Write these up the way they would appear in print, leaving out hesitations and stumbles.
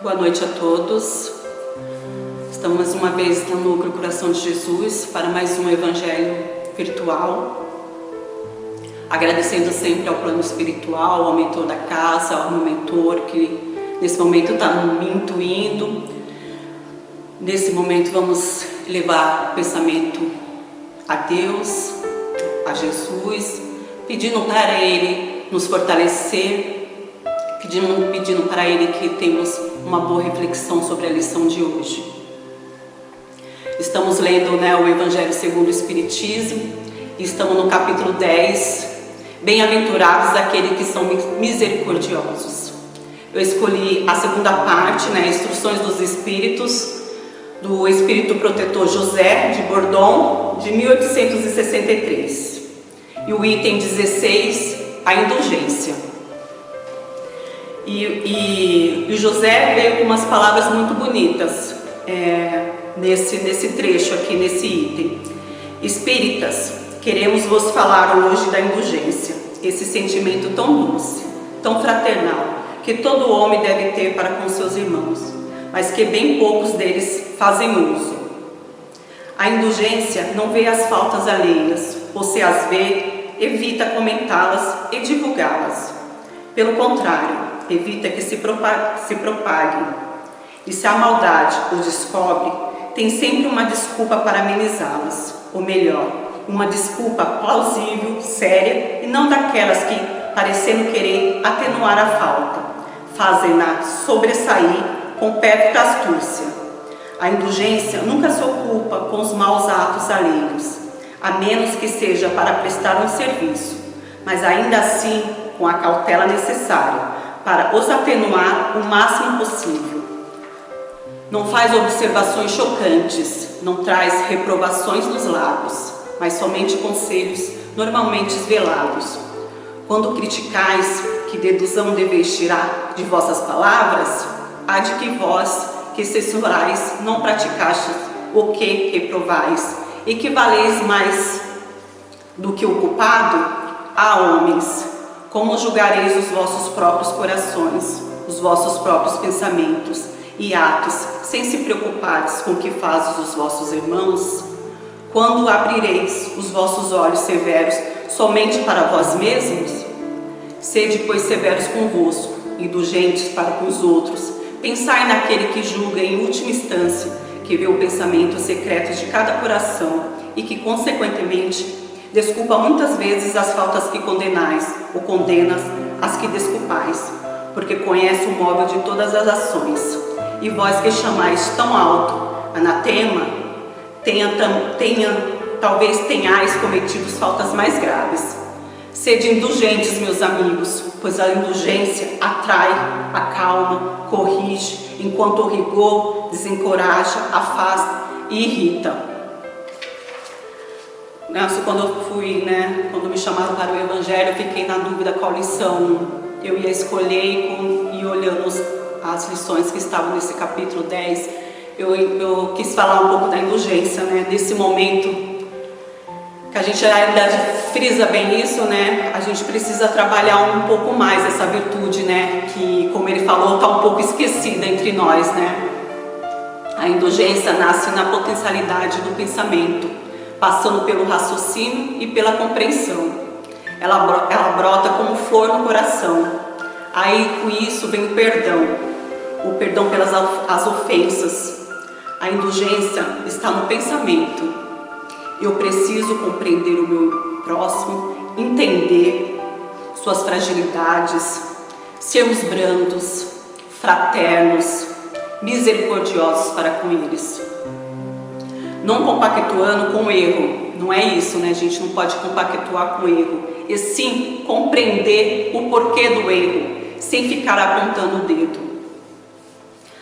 Boa noite a todos. Estamos mais uma vez no Núcleo Coração de Jesus para mais um Evangelho virtual. Agradecendo sempre ao plano espiritual, ao mentor da casa, ao meu mentor que nesse momento está me intuindo. Nesse momento vamos levar o pensamento a Deus, a Jesus, pedindo para Ele nos fortalecer, pedindo para Ele que tenhamos uma boa reflexão sobre a lição de hoje. Estamos lendo o Evangelho segundo o Espiritismo e estamos no capítulo 10, Bem-aventurados aqueles que são misericordiosos. Eu escolhi a segunda parte, Instruções dos Espíritos, do Espírito Protetor José de Bordon, de 1863. E o item 16, a indulgência. E José veio com umas palavras muito bonitas nesse trecho aqui, nesse item. Espíritas, queremos vos falar hoje da indulgência, esse sentimento tão doce, tão fraternal, que todo homem deve ter para com seus irmãos, mas que bem poucos deles fazem uso. A indulgência não vê as faltas alheias, ou se as vê, evita comentá-las e divulgá-las. Pelo contrário, evita que se propaguem. E se a maldade os descobre, tem sempre uma desculpa para amenizá-las, ou melhor, uma desculpa plausível, séria, e não daquelas que, parecendo querer atenuar a falta, fazem-na sobressair com perto da astúcia. A indulgência nunca se ocupa com os maus atos alheios, a menos que seja para prestar um serviço, mas ainda assim com a cautela necessária para os atenuar o máximo possível. Não faz observações chocantes, não traz reprovações nos lábios, mas somente conselhos normalmente velados. Quando criticais, que deduzão deveis tirar de vossas palavras, há de que vós, que censurais, não praticastes o que reprovais, e que valeis mais do que o culpado? Há homens, como julgareis os vossos próprios corações, os vossos próprios pensamentos e atos, sem se preocupares com o que fazes os vossos irmãos? Quando abrireis os vossos olhos severos somente para vós mesmos? Sede, pois, severos convosco, indulgentes para com os outros. Pensai naquele que julga em última instância, que vê o pensamento secreto de cada coração e que, consequentemente, desculpa muitas vezes as faltas que condenais, ou condenas as que desculpais, porque conhece o móvel de todas as ações. E vós que chamais tão alto, anatema, talvez tenhais cometido faltas mais graves. Sede indulgentes, meus amigos, pois a indulgência atrai, acalma, corrige, enquanto o rigor desencoraja, afasta e irrita. Quando me chamaram para o Evangelho, eu fiquei na dúvida qual lição eu ia escolher, e olhando as lições que estavam nesse capítulo 10, eu quis falar um pouco da indulgência, nesse momento que a gente ainda frisa bem isso, a gente precisa trabalhar um pouco mais essa virtude, que, como ele falou, está um pouco esquecida entre nós, A indulgência nasce na potencialidade do pensamento, passando pelo raciocínio e pela compreensão. Ela brota como flor no coração. Aí, com isso, vem o perdão pelas as ofensas. A indulgência está no pensamento. Eu preciso compreender o meu próximo, entender suas fragilidades, sermos brandos, fraternos, misericordiosos para com eles. Não compactuando com o erro, não é isso, A gente não pode compactuar com o erro, e sim compreender o porquê do erro, sem ficar apontando o dedo.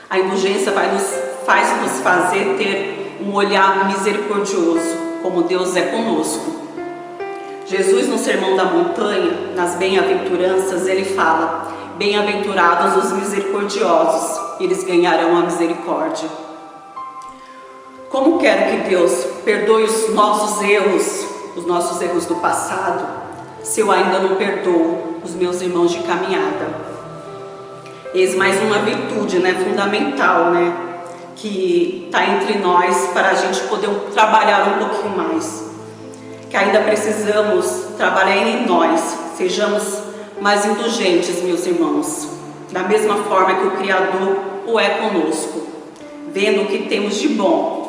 A indulgência faz nos fazer ter um olhar misericordioso, como Deus é conosco. Jesus, no Sermão da Montanha, nas bem-aventuranças, ele fala: bem-aventurados os misericordiosos, eles ganharão a misericórdia. Como quero que Deus perdoe os nossos erros do passado, se eu ainda não perdoo os meus irmãos de caminhada? Eis mais uma virtude, né, fundamental, né, que está entre nós para a gente poder trabalhar um pouquinho mais. Que ainda precisamos trabalhar em nós, sejamos mais indulgentes, meus irmãos, da mesma forma que o Criador o é conosco, vendo o que temos de bom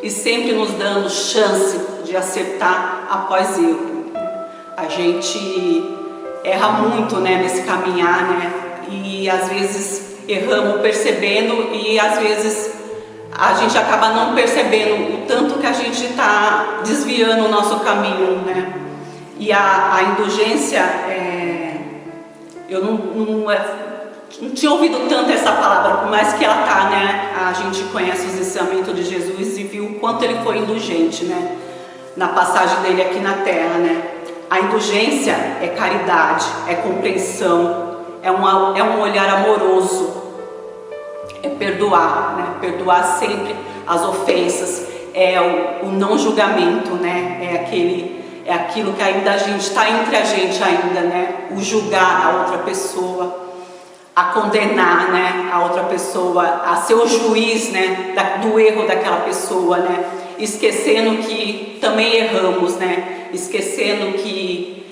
e sempre nos dando chance de acertar após erro. A gente erra muito, né, nesse caminhar, né, e às vezes erramos percebendo e às vezes a gente acaba não percebendo o tanto que a gente está desviando o nosso caminho, né? E a indulgência, eu não tinha ouvido tanto essa palavra, por mais que ela tá, né? A gente conhece os ensinamentos de Jesus e viu o quanto ele foi indulgente, né? Na passagem dele aqui na terra, né? A indulgência é caridade, é compreensão, é um olhar amoroso, é perdoar, né? Perdoar sempre as ofensas, é o não julgamento, né? É aquilo que ainda a gente está entre a gente ainda, né? O julgar a outra pessoa, a condenar, né, a outra pessoa, a ser o juiz, né, do erro daquela pessoa, né, esquecendo que também erramos, né, esquecendo que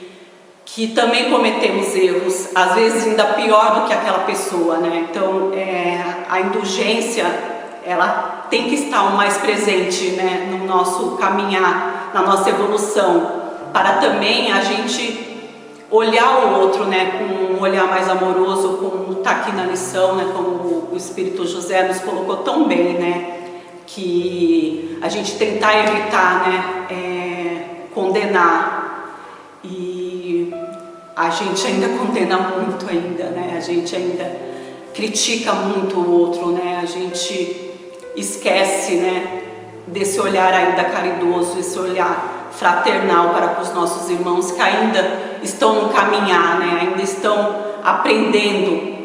também cometemos erros, às vezes ainda pior do que aquela pessoa, né. Então a indulgência, ela tem que estar o mais presente, né, no nosso caminhar, na nossa evolução, para também a gente olhar o outro, né, com um olhar mais amoroso, como está aqui na lição, né, como o Espírito José nos colocou tão bem, né, que a gente tentar evitar, né, condenar, e a gente ainda condena muito ainda, né, a gente ainda critica muito o outro, né, a gente esquece, né, desse olhar ainda caridoso, esse olhar fraternal para com os nossos irmãos que ainda estão no caminhar, né? Ainda estão aprendendo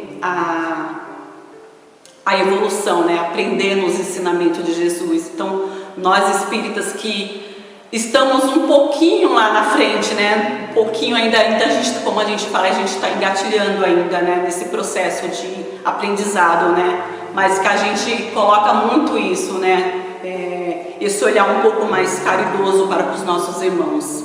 a evolução, né? Aprendendo os ensinamentos de Jesus. Então, nós espíritas que estamos um pouquinho lá na frente, né? Um pouquinho ainda a gente, como a gente fala, a gente está engatilhando ainda, né? Nesse processo de aprendizado, né? Mas que a gente coloca muito isso, né? Esse olhar um pouco mais caridoso para os nossos irmãos.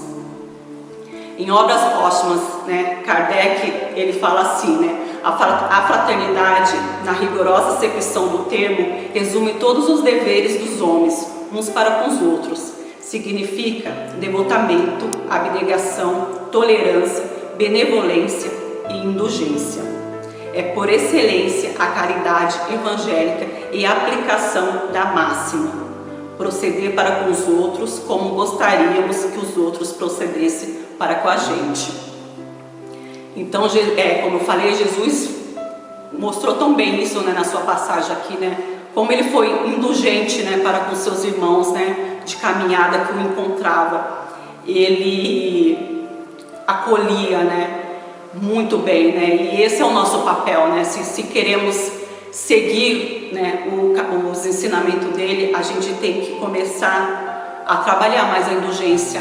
Em Obras Póstumas, né, Kardec, ele fala assim, né, a fraternidade, na rigorosa acepção do termo, resume todos os deveres dos homens, uns para com os outros. Significa devotamento, abnegação, tolerância, benevolência e indulgência. É por excelência a caridade evangélica e a aplicação da máxima. Proceder para com os outros como gostaríamos que os outros procedessem para com a gente. Então, como eu falei, Jesus mostrou tão bem isso, né, na sua passagem aqui, né, como ele foi indulgente, né, para com seus irmãos, né, de caminhada que o encontrava. Ele acolhia, né, muito bem, né, e esse é o nosso papel, né, se queremos seguir, né, os ensinamentos dele, a gente tem que começar a trabalhar mais a indulgência,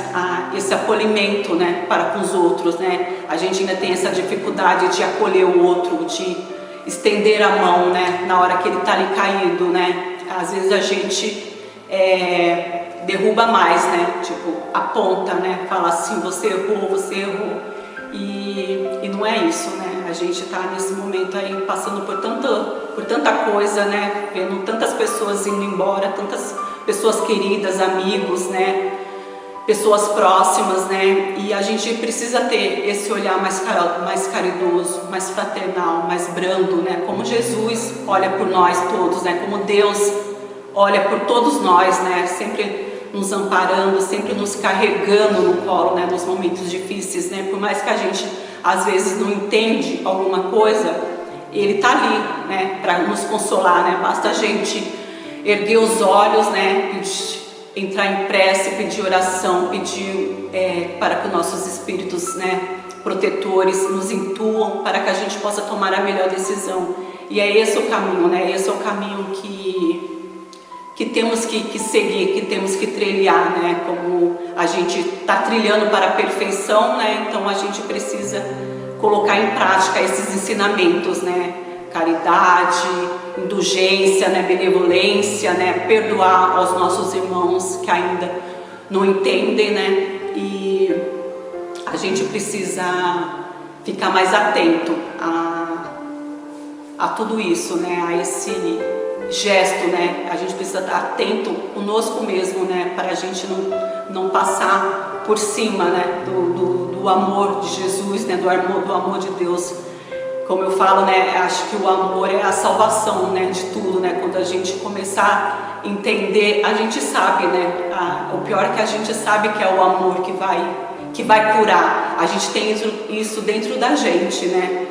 esse acolhimento, né, para com os outros, né. A gente ainda tem essa dificuldade de acolher o outro, de estender a mão, né, na hora que ele está ali caído, né. Às vezes a gente derruba mais, né, tipo, aponta, né, fala assim, você errou, e não é isso, né. A gente está nesse momento aí passando por tanta coisa, né, vendo tantas pessoas indo embora, tantas pessoas queridas, amigos, né, pessoas próximas, né, e a gente precisa ter esse olhar mais caridoso, mais fraternal, mais brando, né, como Jesus olha por nós todos, né, como Deus olha por todos nós, né, sempre nos amparando, sempre nos carregando no colo, né, nos momentos difíceis, né, por mais que a gente às vezes não entende alguma coisa, ele está ali, né, para nos consolar, né, basta a gente erguer os olhos, né, entrar em prece, pedir oração, pedir para que nossos espíritos, né, protetores nos intuam para que a gente possa tomar a melhor decisão. E é esse o caminho, né, esse é o caminho que temos que seguir, que temos que trilhar, né, como a gente está trilhando para a perfeição, né, então a gente precisa colocar em prática esses ensinamentos, né? Caridade, indulgência, né? Benevolência, né? Perdoar aos nossos irmãos que ainda não entendem, né? E a gente precisa ficar mais atento a tudo isso, né? A esse gesto, né? A gente precisa estar atento conosco mesmo, né? Para a gente não passar por cima, né? Do amor de Jesus, né? Do amor de Deus. Como eu falo, né? Acho que o amor é a salvação, né? De tudo, né? Quando a gente começar a entender, a gente sabe, né? O pior é que a gente sabe que é o amor que vai curar. A gente tem isso dentro da gente, né?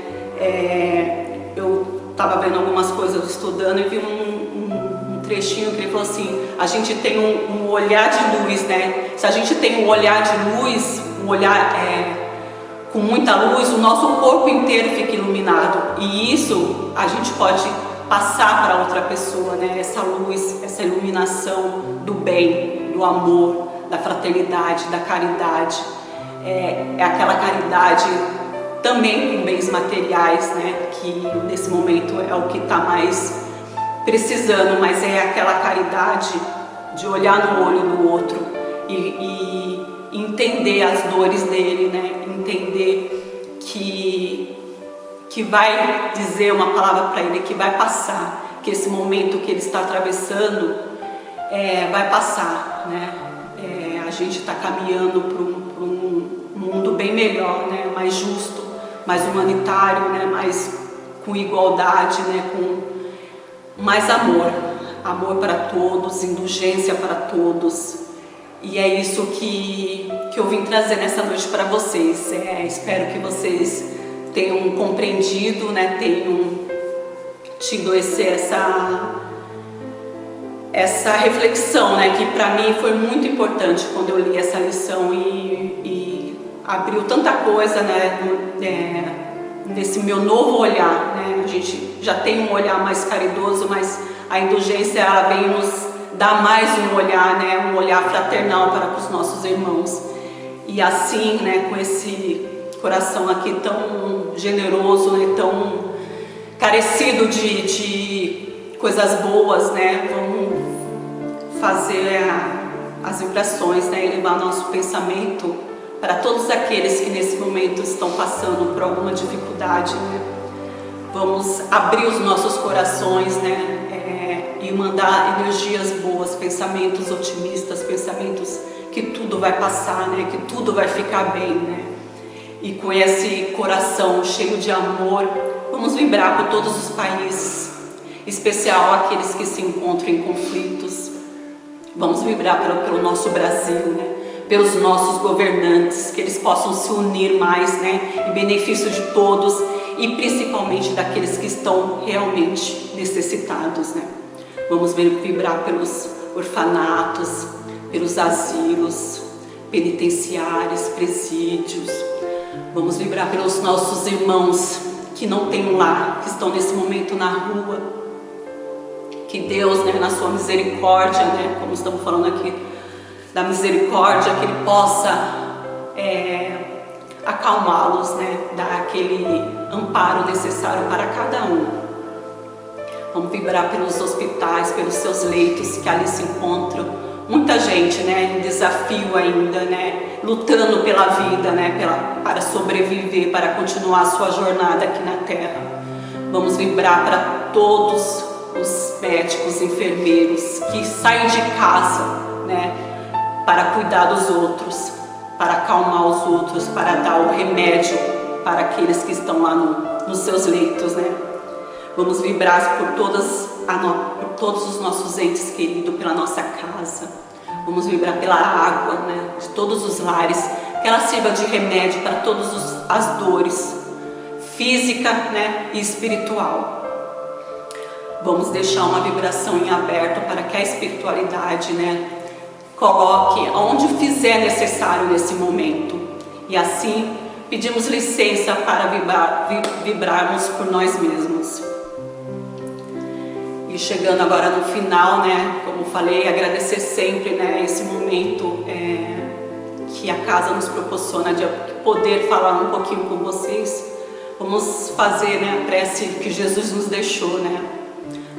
Eu estava vendo algumas coisas, estudando, e vi um trechinho que ele falou assim: a gente tem um olhar de luz, né? Se a gente tem um olhar de luz, um olhar com muita luz, o nosso corpo inteiro fica iluminado, e isso a gente pode passar para outra pessoa, né? Essa luz, essa iluminação do bem, do amor, da fraternidade, da caridade. É aquela caridade também com bens materiais, né? Que nesse momento é o que está mais precisando, mas é aquela caridade de olhar no olho do outro e entender as dores dele, né? Entender que vai dizer uma palavra para ele, que vai passar, que esse momento que ele está atravessando vai passar, né? A gente está caminhando para um mundo bem melhor, né? Mais justo, mais humanitário, né? Mais com igualdade, né? Com mais amor para todos, indulgência para todos. E é isso que eu vim trazer nessa noite para vocês. Espero que vocês tenham compreendido, né? Tenham tido essa reflexão, né? Que para mim foi muito importante quando eu li essa lição e abriu tanta coisa, né? Nesse meu novo olhar, né? A gente já tem um olhar mais caridoso, mas a indulgência, ela vem nos dar mais um olhar, né? Um olhar fraternal para os nossos irmãos. E assim, né? Com esse coração aqui tão generoso, né? Tão carecido de coisas boas, né? Vamos fazer as vibrações, né? E levar nosso pensamento para todos aqueles que nesse momento estão passando por alguma dificuldade, né? Vamos abrir os nossos corações, né? E mandar energias boas, pensamentos otimistas, pensamentos que tudo vai passar, né? Que tudo vai ficar bem, né? E com esse coração cheio de amor, vamos vibrar por todos os países, em especial aqueles que se encontram em conflitos. Vamos vibrar pelo nosso Brasil, né? Pelos nossos governantes, que eles possam se unir mais, né? Em benefício de todos e principalmente daqueles que estão realmente necessitados, né? Vamos vibrar pelos orfanatos, pelos asilos, penitenciários, presídios. Vamos vibrar pelos nossos irmãos que não têm um lar, que estão nesse momento na rua. Que Deus, né, na sua misericórdia, né, como estamos falando aqui, da misericórdia, que Ele possa acalmá-los, né, dar aquele amparo necessário para cada um. Vamos vibrar pelos hospitais, pelos seus leitos que ali se encontram. Muita gente, né, em desafio ainda, né, lutando pela vida, né, para sobreviver, para continuar a sua jornada aqui na Terra. Vamos vibrar para todos os médicos, enfermeiros que saem de casa, né, para cuidar dos outros, para acalmar os outros, para dar o remédio para aqueles que estão lá nos seus leitos, né? Vamos vibrar por todos os nossos entes queridos, pela nossa casa. Vamos vibrar pela água, né, de todos os lares, que ela sirva de remédio para todas as dores, física, né, e espiritual. Vamos deixar uma vibração em aberto para que a espiritualidade, né, coloque onde fizer necessário nesse momento. E assim pedimos licença para vibrarmos por nós mesmos. E chegando agora no final, né, como falei, agradecer sempre, né, esse momento que a casa nos proporciona de poder falar um pouquinho com vocês Vamos fazer, né, a prece que Jesus nos deixou, né?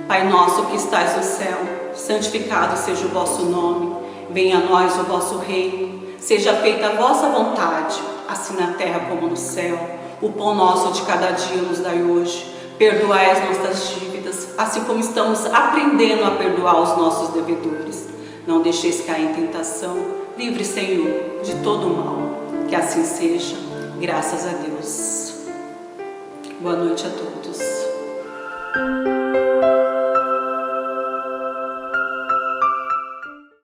Pai nosso que estais no céu, santificado seja o vosso nome. Venha a nós o vosso reino. Seja feita a vossa vontade, assim na terra como no céu. O pão nosso de cada dia nos dai hoje. Perdoai as nossas dívidas, assim como estamos aprendendo a perdoar os nossos devedores. Não deixeis cair em tentação. Livre, Senhor, de todo o mal. Que assim seja. Graças a Deus. Boa noite a todos.